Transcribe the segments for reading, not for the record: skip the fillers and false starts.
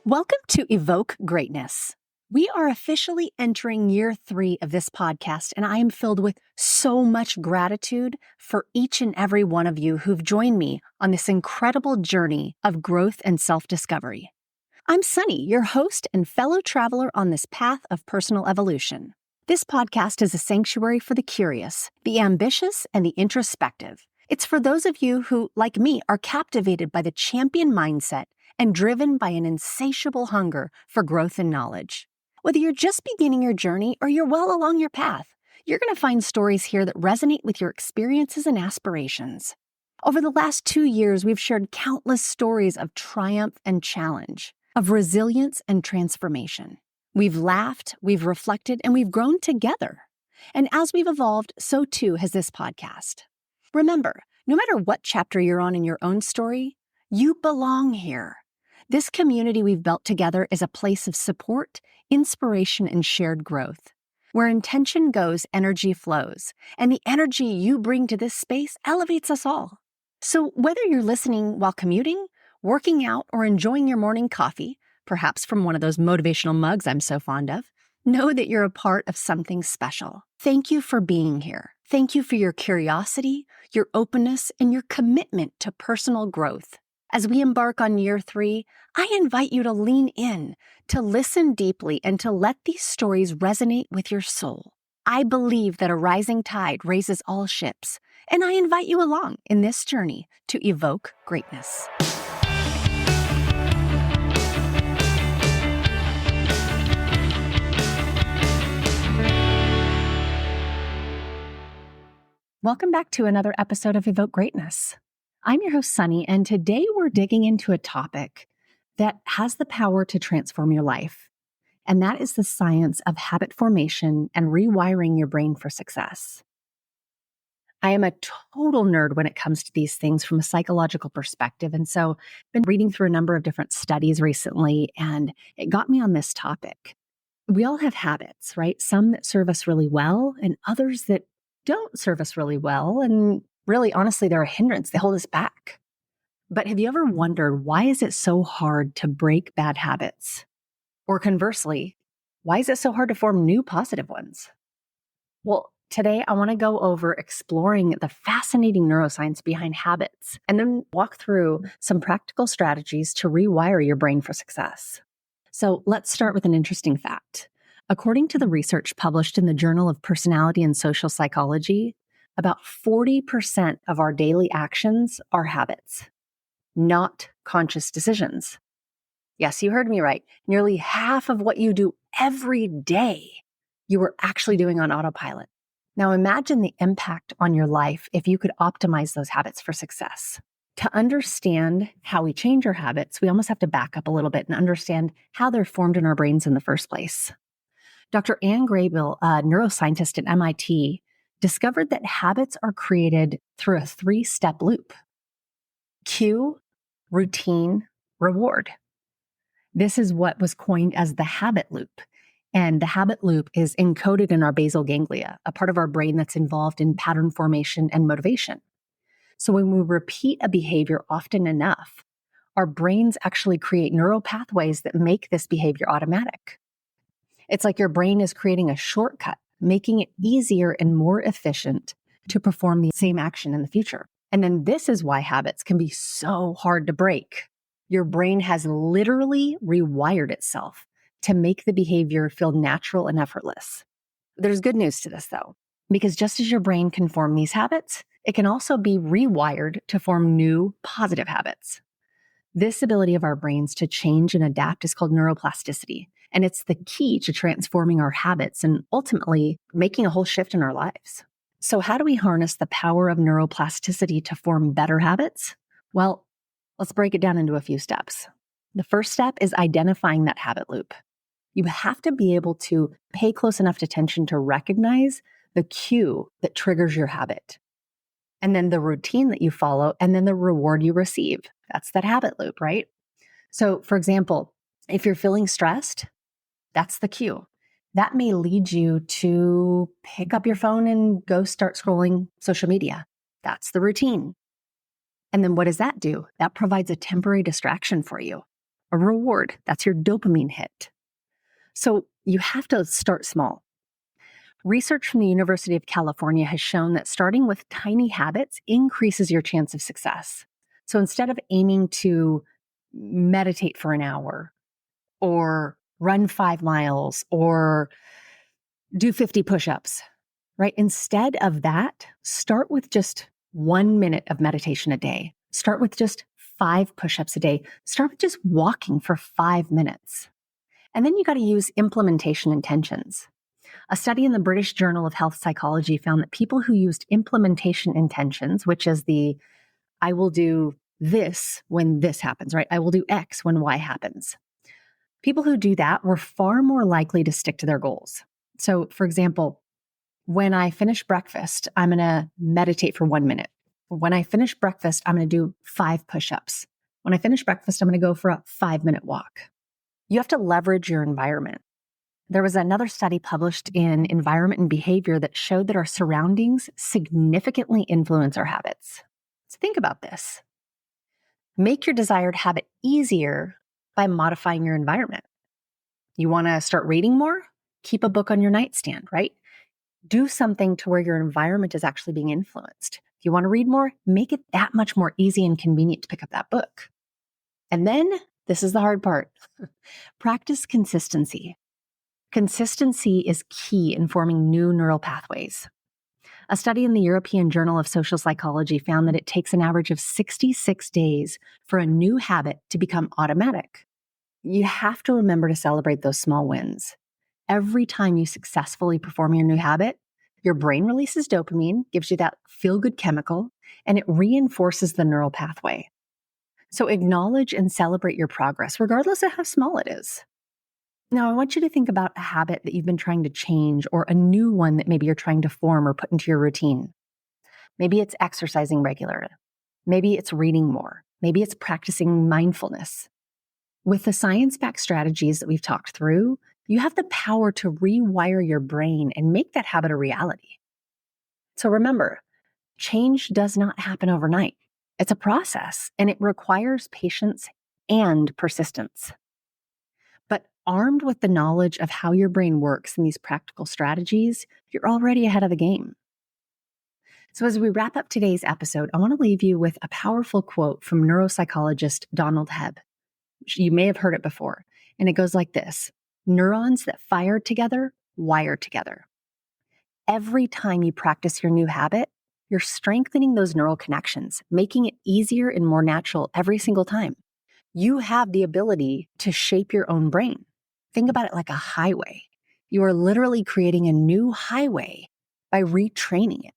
Welcome to Evoke Greatness. We are officially entering year 3 of this podcast, and I am filled with so much gratitude for each and every one of you who've joined me on this incredible journey of growth and self-discovery. I'm Sonnie, your host and fellow traveler on this path of personal evolution. This podcast is a sanctuary for the curious, the ambitious, and the introspective. It's for those of you who, like me, are captivated by the champion mindset and driven by an insatiable hunger for growth and knowledge. Whether you're just beginning your journey or you're well along your path, you're going to find stories here that resonate with your experiences and aspirations. Over the last 2 years, we've shared countless stories of triumph and challenge, of resilience and transformation. We've laughed, we've reflected, and we've grown together. And as we've evolved, so too has this podcast. Remember, no matter what chapter you're on in your own story, you belong here. This community we've built together is a place of support, inspiration, and shared growth. Where intention goes, energy flows, and the energy you bring to this space elevates us all. So whether you're listening while commuting, working out, or enjoying your morning coffee, perhaps from one of those motivational mugs I'm so fond of, know that you're a part of something special. Thank you for being here. Thank you for your curiosity, your openness, and your commitment to personal growth. As we embark on year 3, I invite you to lean in, to listen deeply, and to let these stories resonate with your soul. I believe that a rising tide raises all ships, and I invite you along in this journey to evoke greatness. Welcome back to another episode of Evoke Greatness. I'm your host, Sonnie, and today we're digging into a topic that has the power to transform your life, and that is the science of habit formation and rewiring your brain for success. I am a total nerd when it comes to these things from a psychological perspective, and so I've been reading through a number of different studies recently, and it got me on this topic. We all have habits, right? Some that serve us really well, and others that don't serve us really well, and really, honestly, they're a hindrance. They hold us back. But have you ever wondered, why is it so hard to break bad habits? Or conversely, why is it so hard to form new positive ones? Well, today I want to go over exploring the fascinating neuroscience behind habits and then walk through some practical strategies to rewire your brain for success. So let's start with an interesting fact. According to the research published in the Journal of Personality and Social Psychology, about 40% of our daily actions are habits, not conscious decisions. Yes, you heard me right. Nearly half of what you do every day, you are actually doing on autopilot. Now imagine the impact on your life if you could optimize those habits for success. To understand how we change our habits, we almost have to back up a little bit and understand how they're formed in our brains in the first place. Dr. Anne Graybill, a neuroscientist at MIT, discovered that habits are created through a 3-step loop: cue, routine, reward. This is what was coined as the habit loop. And the habit loop is encoded in our basal ganglia, a part of our brain that's involved in pattern formation and motivation. So when we repeat a behavior often enough, our brains actually create neural pathways that make this behavior automatic. It's like your brain is creating a shortcut, making it easier and more efficient to perform the same action in the future. And then this is why habits can be so hard to break. Your brain has literally rewired itself to make the behavior feel natural and effortless. There's good news to this, though, because just as your brain can form these habits, it can also be rewired to form new positive habits. This ability of our brains to change and adapt is called neuroplasticity, and it's the key to transforming our habits and ultimately making a whole shift in our lives. So how do we harness the power of neuroplasticity to form better habits? Well, let's break it down into a few steps. The first step is identifying that habit loop. You have to be able to pay close enough attention to recognize the cue that triggers your habit, and then the routine that you follow, and then the reward you receive. That's that habit loop, right? So, for example, if you're feeling stressed, that's the cue. That may lead you to pick up your phone and go start scrolling social media. That's the routine. And then what does that do? That provides a temporary distraction for you, a reward. That's your dopamine hit. So you have to start small. Research from the University of California has shown that starting with tiny habits increases your chance of success. So instead of aiming to meditate for an hour or run 5 miles or do 50 push-ups, right? Instead of that, start with just 1 minute of meditation a day. Start with just 5 push-ups a day. Start with just walking for 5 minutes. And then you got to use implementation intentions. A study in the British Journal of Health Psychology found that people who used implementation intentions, which is the I will do this when this happens, right? I will do X when Y happens. People who do that were far more likely to stick to their goals. So, for example, when I finish breakfast, I'm going to meditate for 1 minute. When I finish breakfast, I'm going to do 5 push-ups. When I finish breakfast, I'm going to go for a 5-minute walk. You have to leverage your environment. There was another study published in Environment and Behavior that showed that our surroundings significantly influence our habits. So think about this. Make your desired habit easier by modifying your environment. You want to start reading more? Keep a book on your nightstand, right? Do something to where your environment is actually being influenced. If you want to read more, make it that much more easy and convenient to pick up that book. And then, this is the hard part, practice consistency. Consistency is key in forming new neural pathways. A study in the European Journal of Social Psychology found that it takes an average of 66 days for a new habit to become automatic. You have to remember to celebrate those small wins. Every time you successfully perform your new habit, your brain releases dopamine, gives you that feel-good chemical, and it reinforces the neural pathway. So acknowledge and celebrate your progress, regardless of how small it is. Now, I want you to think about a habit that you've been trying to change or a new one that maybe you're trying to form or put into your routine. Maybe it's exercising regularly. Maybe it's reading more. Maybe it's practicing mindfulness. With the science-backed strategies that we've talked through, you have the power to rewire your brain and make that habit a reality. So remember, change does not happen overnight. It's a process, and it requires patience and persistence. But armed with the knowledge of how your brain works and these practical strategies, you're already ahead of the game. So as we wrap up today's episode, I want to leave you with a powerful quote from neuropsychologist Donald Hebb. You may have heard it before, and it goes like this: neurons that fire together, wire together. Every time you practice your new habit, you're strengthening those neural connections, making it easier and more natural every single time. You have the ability to shape your own brain. Think about it like a highway. You are literally creating a new highway by retraining it.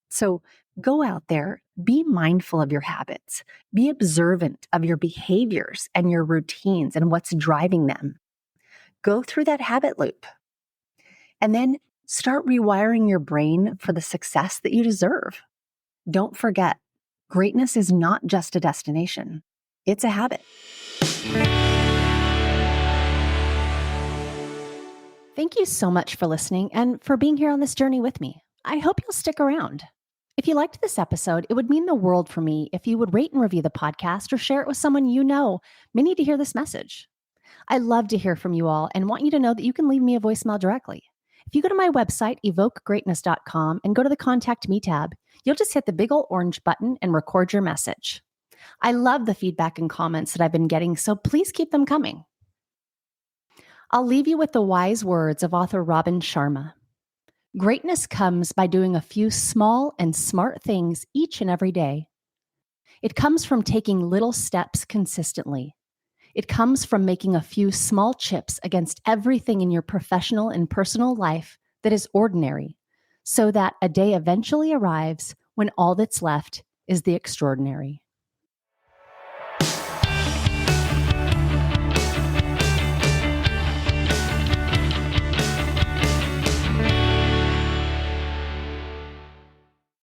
So go out there, be mindful of your habits, be observant of your behaviors and your routines and what's driving them. Go through that habit loop, and then start rewiring your brain for the success that you deserve. Don't forget, greatness is not just a destination. It's a habit. Thank you so much for listening and for being here on this journey with me. I hope you'll stick around. If you liked this episode, it would mean the world for me if you would rate and review the podcast or share it with someone you know may need to hear this message. I love to hear from you all and want you to know that you can leave me a voicemail directly. If you go to my website, evokegreatness.com, and go to the Contact Me tab, you'll just hit the big old orange button and record your message. I love the feedback and comments that I've been getting, so please keep them coming. I'll leave you with the wise words of author Robin Sharma. Greatness comes by doing a few small and smart things each and every day. It comes from taking little steps consistently. It comes from making a few small chips against everything in your professional and personal life that is ordinary, so that a day eventually arrives when all that's left is the extraordinary.